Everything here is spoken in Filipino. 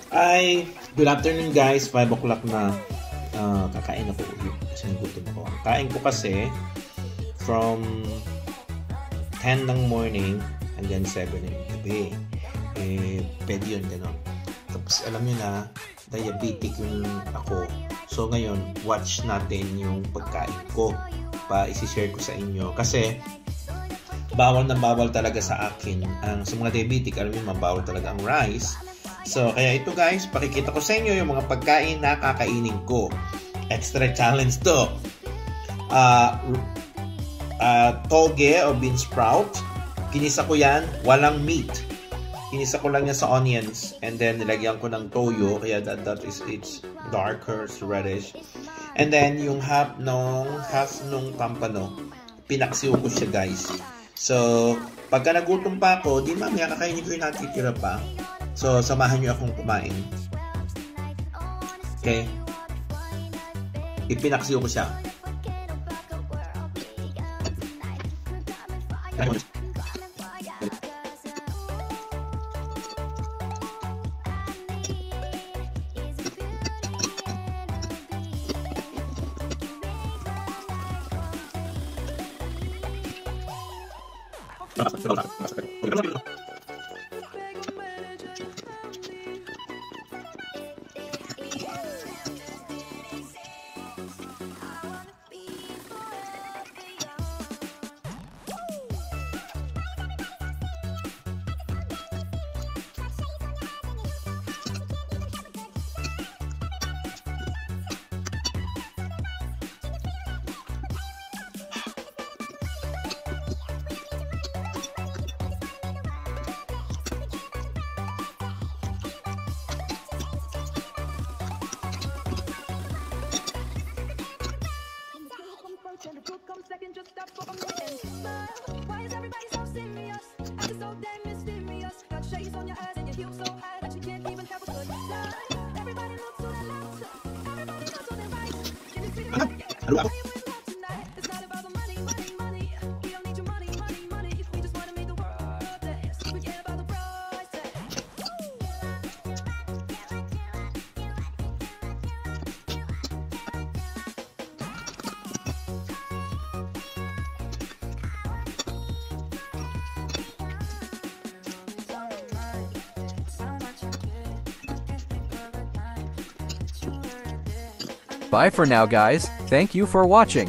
Ay, good afternoon guys. 5 o'clock na. Kakain ako ulit kasi nagutom ako. Ang kain ko kasi from 10 ng morning hanggang 7 ng gabi. Pwede yun, gano'n. Tapos alam nyo na, diabetic yung ako. So ngayon, watch natin yung pagkain ko. Isi-share ko sa inyo. Kasi, bawal na bawal talaga sa akin. Sa mga diabetic, alam nyo, mabawal talaga ang rice. So, kaya ito guys, pakikita ko sa inyo yung mga pagkain na kakainin ko. Extra challenge to. Toge o bean sprout. Kinisa ko yan, walang meat. Kinisa ko lang yan sa onions. And then, nilagyan ko ng toyo. Kaya that is, it's darker, it's reddish. And then, yung half nung pampano, pinaksiw ko siya guys. So, pagka nagutom pa ako, di mamaya kakainin ko yung natitira pa. So, samahan nyo akong kumain. Okay? Ipinaksiw ko siya. Bye for now guys, thank you for watching.